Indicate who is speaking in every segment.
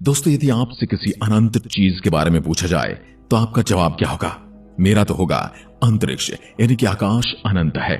Speaker 1: दोस्तों, यदि आपसे किसी अनंत चीज के बारे में पूछा जाए तो आपका जवाब क्या होगा? मेरा तो होगा अंतरिक्ष, यानी कि आकाश अनंत है,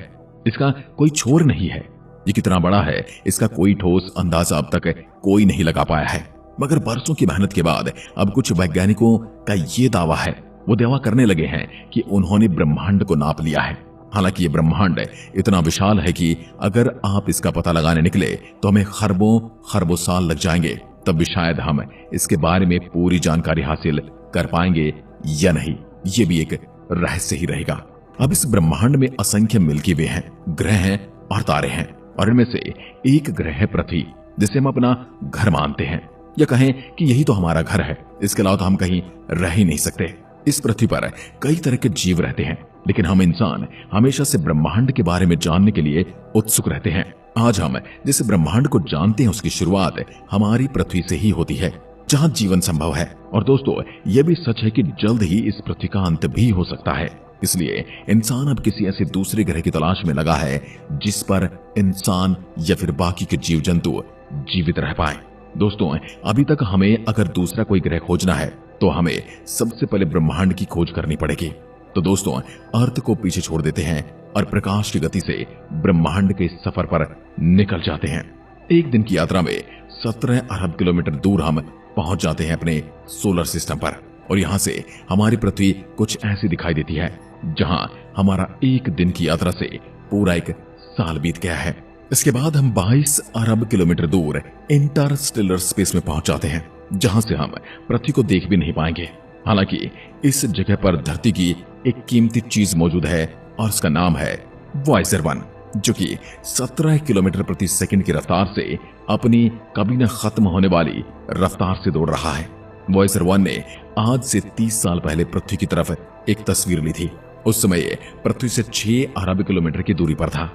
Speaker 1: इसका कोई छोर नहीं है। ये कितना बड़ा है इसका कोई ठोस अंदाजा अब तक कोई नहीं लगा पाया है। मगर बरसों की मेहनत के बाद अब कुछ वैज्ञानिकों का ये दावा है, वो दावा करने लगे हैं कि उन्होंने ब्रह्मांड को नाप लिया है। हालांकि ये ब्रह्मांड इतना विशाल है कि अगर आप इसका पता लगाने निकले तो हमें खरबों खरबों साल लग जाएंगे, तब भी शायद हम इसके बारे में पूरी जानकारी हासिल कर पाएंगे या नहीं, ये भी एक रहस्य ही रहेगा। अब इस ब्रह्मांड में असंख्य मिल्की वे हैं, ग्रह हैं और तारे हैं, और इनमें से एक ग्रह है पृथ्वी, जिसे हम अपना घर मानते हैं, या कहें कि यही तो हमारा घर है। इसके अलावा तो हम कहीं रह ही नहीं सकते। इस पृथ्वी पर कई तरह के जीव रहते हैं, लेकिन हम इंसान हमेशा से ब्रह्मांड के बारे में जानने के लिए उत्सुक रहते हैं। आज हम जिस ब्रह्मांड को जानते हैं उसकी शुरुआत हमारी पृथ्वी से ही होती है, जहां जीवन संभव है। और दोस्तों, यह भी सच है कि जल्द ही इस पृथ्वी का अंत भी हो सकता है। इसलिए इंसान अब किसी ऐसे दूसरे ग्रह की तलाश में लगा है जिस पर इंसान या फिर बाकी के जीव जंतु जीवित रह पाए। दोस्तों, अभी तक हमें अगर दूसरा कोई ग्रह खोजना है तो हमें सबसे पहले ब्रह्मांड की खोज करनी पड़ेगी। तो दोस्तों, अर्थ को पीछे छोड़ देते हैं और प्रकाश की गति से ब्रह्मांड के सफर पर निकल जाते हैं। एक दिन की यात्रा में 17 अरब किलोमीटर दूर हम पहुंच जाते हैं अपने सोलर सिस्टम पर, और यहां से हमारी पृथ्वी कुछ ऐसी दिखाई देती है जहां हमारा एक दिन की यात्रा से पूरा एक साल बीत गया है। इसके बाद हम 22 अरब किलोमीटर दूर इंटरस्टेलर स्पेस में पहुंच जाते हैं, जहां से हम पृथ्वी को देख भी नहीं पाएंगे। हालांकि इस जगह पर धरती की एक कीमती चीज मौजूद है और उसका नाम है वॉयेजर 1, जो कि 17 किलोमीटर प्रति सेकंड की रफ्तार से अपनी कभी न खत्म होने वाली रफ्तार से दौड़ रहा है। वॉयेजर 1 ने आज से 30 साल पहले पृथ्वी की तरफ एक तस्वीर ली थी। उस समय ये पृथ्वी से 6 अरब किलोमीटर की दूरी पर था,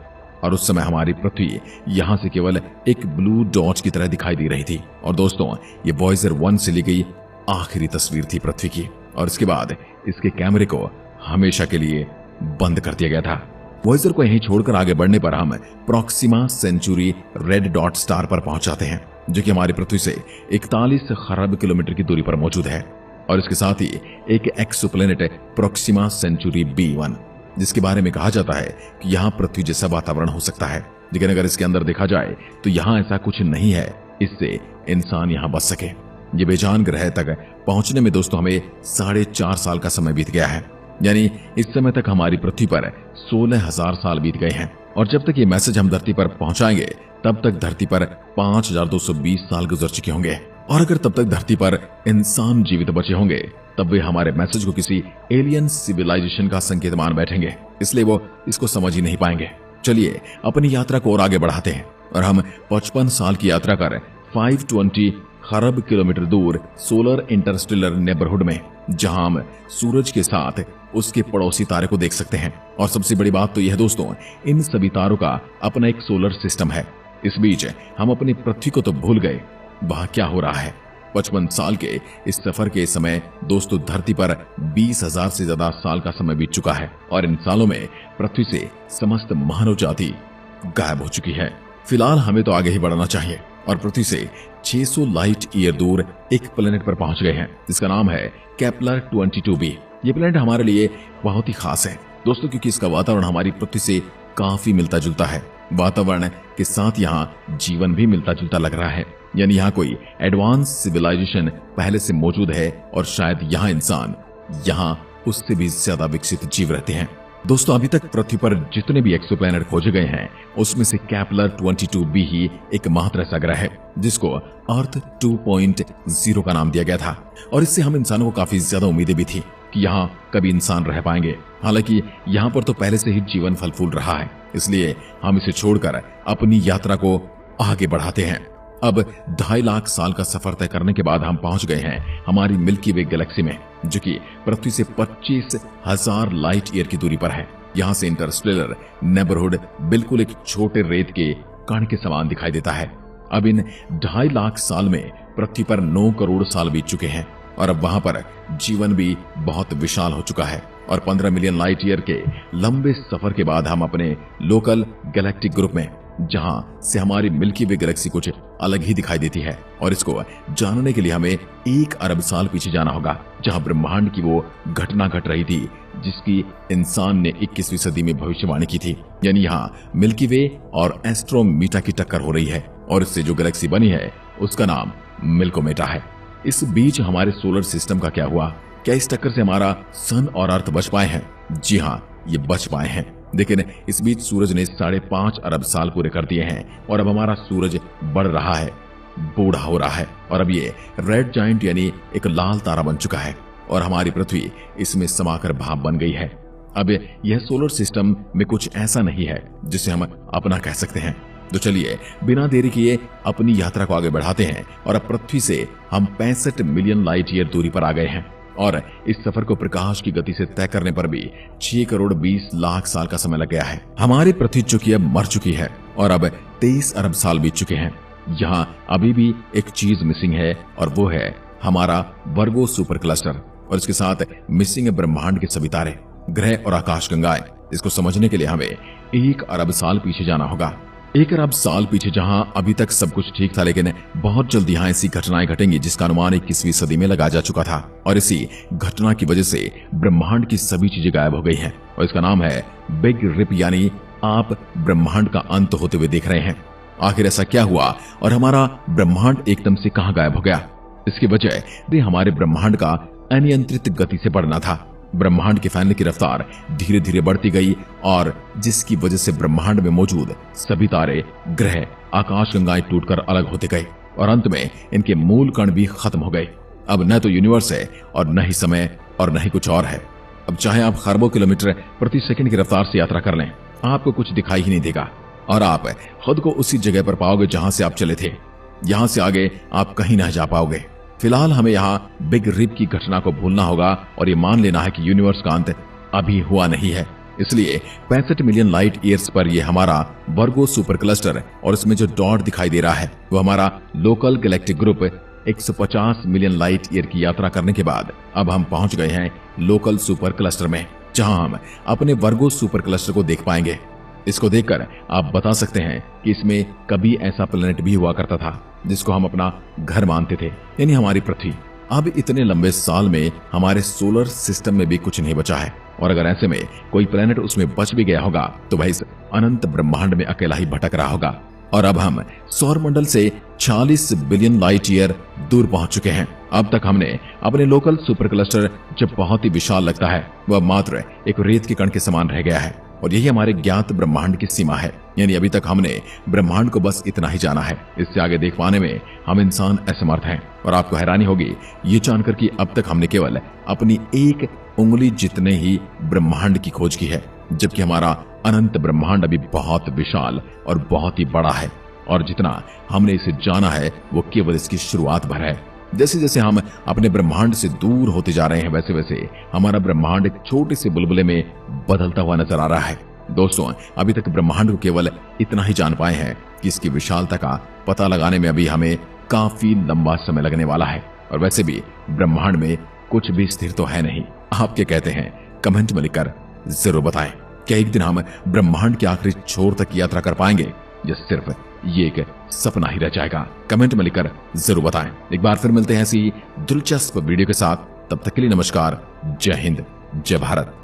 Speaker 1: और उस समय हमारी पृथ्वी यहां से केवल एक ब्लू डॉट की तरह दिखाई दे रही थी। और दोस्तों, ये वॉयेजर 1 से ली गई आखिरी तस्वीर थी पृथ्वी की, और इसके बाद इसके कैमरे को हमेशा के लिए बंद कर दिया गया था। वॉयेजर को यहीं छोड़कर आगे बढ़ने पर हम Proxima Centauri red dot star पर पहुंच जाते हैं, जो कि हमारी पृथ्वी से 41 खरब किलोमीटर की दूरी पर मौजूद है। और इसके साथ ही एक एक्सोप्लैनेट प्रॉक्सिमा सेंचुरी B1, जिसके बारे में कहा जाता है कि यहाँ पृथ्वी जैसा वातावरण हो सकता है, लेकिन अगर इसके अंदर देखा जाए तो यहाँ ऐसा कुछ नहीं है इससे इंसान यहाँ बच सके। ये बेजान ग्रह तक पहुंचने में दोस्तों हमें 4.5 साल का समय बीत गया है, यानी इस समय तक हमारी पृथ्वी पर 16,000 साल बीत गए हैं। और जब तक ये मैसेज हम धरती पर पहुंचाएंगे तब तक धरती पर 5,220 साल गुजर चुके होंगे, और अगर तब तक धरती पर इंसान जीवित बचे होंगे तब वे हमारे मैसेज को किसी एलियन सिविलाइजेशन का संकेत मान बैठेंगे, इसलिए वो इसको समझ ही नहीं पाएंगे। चलिए अपनी यात्रा को और आगे बढ़ाते हैं, और हम 55 साल की यात्रा कर 520 खरब किलोमीटर दूर सोलर इंटरस्टेलर नेबरहुड में, जहां हम सूरज के साथ उसके पड़ोसी तारे को देख सकते हैं। और सबसे बड़ी बात तो यह दोस्तों, इन सभी तारों का अपना एक सोलर सिस्टम है। इस बीच हम अपनी पृथ्वी को तो भूल गए, वहां क्या हो रहा है। 55 साल के इस सफर के समय दोस्तों धरती पर 20,000 से ज्यादा साल का समय बीत चुका है, और इन सालों में पृथ्वी से समस्त मानव जाति गायब हो चुकी है। फिलहाल हमें तो आगे ही बढ़ना चाहिए, और पृथ्वी से 600 लाइट ईयर दूर एक प्लेनेट पर पहुंच गए हैं, जिसका नाम है केपलर 22b। ये प्लेनेट हमारे लिए बहुत ही खास है दोस्तों, क्योंकि इसका वातावरण हमारी पृथ्वी से काफी मिलता जुलता है। वातावरण के साथ यहाँ जीवन भी मिलता जुलता लग रहा है, यानी यहाँ कोई एडवांस सिविलाइजेशन पहले से मौजूद है, और शायद यहाँ इंसान यहाँ उससे भी ज्यादा विकसित जीव रहते हैं। दोस्तों, अभी तक पृथ्वी पर जितने भी एक्सोप्लैनेट खोजे गए हैं उसमें से केपलर 22b ही एकमात्र ऐसा ग्रह है जिसको अर्थ 2.0 का नाम दिया गया था, और इससे हम इंसानों को काफी ज्यादा उम्मीदें भी थी कि यहाँ कभी इंसान रह पाएंगे। हालांकि यहाँ पर तो पहले से ही जीवन फल फूल रहा है, इसलिए हम इसे छोड़कर अपनी यात्रा को आगे बढ़ाते हैं। अब 2.5 लाख साल का सफर तय करने के बाद हम पहुंच गए हैं हमारी मिल्की वे गैलेक्सी में, जो कि पृथ्वी से 25,000 लाइट ईयर की दूरी पर है। यहाँ से इंटरस्टेलर नेबरहुड बिल्कुल एक छोटे रेत के कण के समान दिखाई देता है। अब इन 2.5 लाख साल में पृथ्वी पर 9 करोड़ साल बीत चुके हैं, और अब वहां पर जीवन भी बहुत विशाल हो चुका है। और 15 मिलियन लाइट ईयर के लंबे सफर के बाद हम अपने लोकल गैलेक्टिक ग्रुप में जहां से हमारी मिल्की वे गैलेक्सी कुछ अलग ही दिखाई देती है। और इसको जानने के लिए हमें 1 अरब साल पीछे जाना होगा, जहां ब्रह्मांड की वो घटना घट रही थी जिसकी इंसान ने 21वीं सदी में भविष्यवाणी की थी। यानी यहाँ मिल्की वे और एस्ट्रोमीटा की टक्कर हो रही है और इससे जो गैलेक्सी बनी है उसका नाम मिल्कोमेटा है। इस बीच हमारे सोलर सिस्टम का क्या हुआ? क्या इस टक्कर से हमारा सन और अर्थ बच पाए हैं? जी हाँ, ये बच पाए हैं। लेकिन इस बीच सूरज ने 5.5 अरब साल पूरे कर दिए हैं और अब हमारा सूरज बढ़ रहा है, बूढ़ा हो रहा है और अब ये रेड जायंट यानी एक लाल तारा बन चुका है और हमारी पृथ्वी इसमें समाकर भाप बन गई है। अब यह सोलर सिस्टम में कुछ ऐसा नहीं है जिसे हम अपना कह सकते हैं। तो चलिए बिना देरी किए अपनी यात्रा को आगे बढ़ाते हैं और अब पृथ्वी से हम 65 मिलियन लाइट ईयर दूरी पर आ गए हैं और इस सफर को प्रकाश की गति से तय करने पर भी 6 करोड़ 20 लाख साल का समय लग गया है। हमारी पृथ्वी चुकी अब मर चुकी है और अब 23 अरब साल बीत चुके हैं। यहाँ अभी भी एक चीज मिसिंग है और वो है हमारा वर्गो सुपर क्लस्टर और इसके साथ मिसिंग है ब्रह्मांड के सभी तारे, ग्रह और आकाशगंगाएं। इसको समझने के लिए हमें 1 अरब साल पीछे जाना होगा। 1 अरब साल पीछे जहां अभी तक सब कुछ ठीक था, लेकिन बहुत जल्द यहाँ ऐसी घटनाएं घटेंगी जिसका अनुमान 21वीं सदी में लगा जा चुका था और इसी घटना की वजह से ब्रह्मांड की सभी चीजें गायब हो गई हैं और इसका नाम है बिग रिप, यानी आप ब्रह्मांड का अंत होते हुए देख रहे हैं। आखिर ऐसा क्या हुआ और हमारा ब्रह्मांड एकदम से कहां गायब हो गया? इसकी वजह भी हमारे ब्रह्मांड का अनियंत्रित गति से बढ़ना था। ब्रह्मांड के फैलने की रफ्तार धीरे धीरे बढ़ती गई और जिसकी वजह से ब्रह्मांड में मौजूद सभी तारे, ग्रह, आकाशगंगाएं टूटकर अलग होते गए और अंत में इनके मूल कण भी खत्म हो गए। अब न तो यूनिवर्स है और न ही समय और न ही कुछ और है। अब चाहे आप खरबों किलोमीटर प्रति सेकंड की रफ्तार से यात्रा कर लें, आपको कुछ दिखाई ही नहीं देगा और आप खुद को उसी जगह पर पाओगे जहां से आप चले थे। यहां से आगे आप कहीं नहीं जा पाओगे। फिलहाल हमें यहाँ बिग रिप की घटना को भूलना होगा और ये मान लेना है कि यूनिवर्स का अंत अभी हुआ नहीं है। इसलिए 65 मिलियन लाइट ईयर्स पर ये हमारा वर्गो सुपर क्लस्टर और इसमें जो डॉट दिखाई दे रहा है वो हमारा local galactic group 150 million light year की यात्रा करने के बाद अब हम पहुंच गए हैं लोकल सुपर क्लस्टर में, जहां हम अपने वर्गो सुपर क्लस्टर को देख पाएंगे। इसको देखकर आप बता सकते हैं कि इसमें कभी ऐसा प्लेनेट भी हुआ करता था जिसको हम अपना घर मानते थे, यानी हमारी पृथ्वी। अब इतने लंबे साल में हमारे सोलर सिस्टम में भी कुछ नहीं बचा है और अगर ऐसे में कोई प्लेनेट उसमें बच भी गया होगा तो वह इस अनंत ब्रह्मांड में अकेला ही भटक रहा होगा। और अब हम सौर मंडल से 46 बिलियन लाइट ईयर दूर पहुंच चुके हैं। अब तक हमने अपने लोकल सुपर क्लस्टर जो बहुत ही विशाल लगता है वह मात्र एक रेत के कण के समान रह गया है और यही हमारे ज्ञात ब्रह्मांड की सीमा है। यानी अभी तक हमने ब्रह्मांड को बस इतना ही जाना है। इससे आगे देख पाने में हम इंसान असमर्थ हैं और आपको हैरानी होगी ये जानकर कि अब तक हमने केवल अपनी एक उंगली जितने ही ब्रह्मांड की खोज की है, जबकि हमारा अनंत ब्रह्मांड अभी बहुत विशाल और बहुत ही बड़ा है और जितना हमने इसे जाना है वो केवल इसकी शुरुआत भर है। जैसे जैसे हम अपने ब्रह्मांड से दूर होते जा रहे हैं वैसे वैसे हमारा ब्रह्मांड एक छोटे से बुलबुले में बदलता हुआ नजर आ रहा है। दोस्तों, अभी तक ब्रह्मांड को केवल इतना ही जान पाए हैं कि इसकी विशालता का पता लगाने में अभी हमें काफी लंबा समय लगने वाला है और वैसे भी ब्रह्मांड में कुछ भी स्थिर तो है नहीं। आप क्या कहते हैं? कमेंट में लिखकर जरूर बताएं। क्या एक दिन हम ब्रह्मांड के आखिरी छोर तक यात्रा कर पाएंगे या सिर्फ ये एक सपना ही रह जाएगा? कमेंट में लिखकर जरूर बताएं। एक बार फिर मिलते हैं ऐसी दिलचस्प वीडियो के साथ। तब तक के लिए नमस्कार, जय हिंद, जय भारत।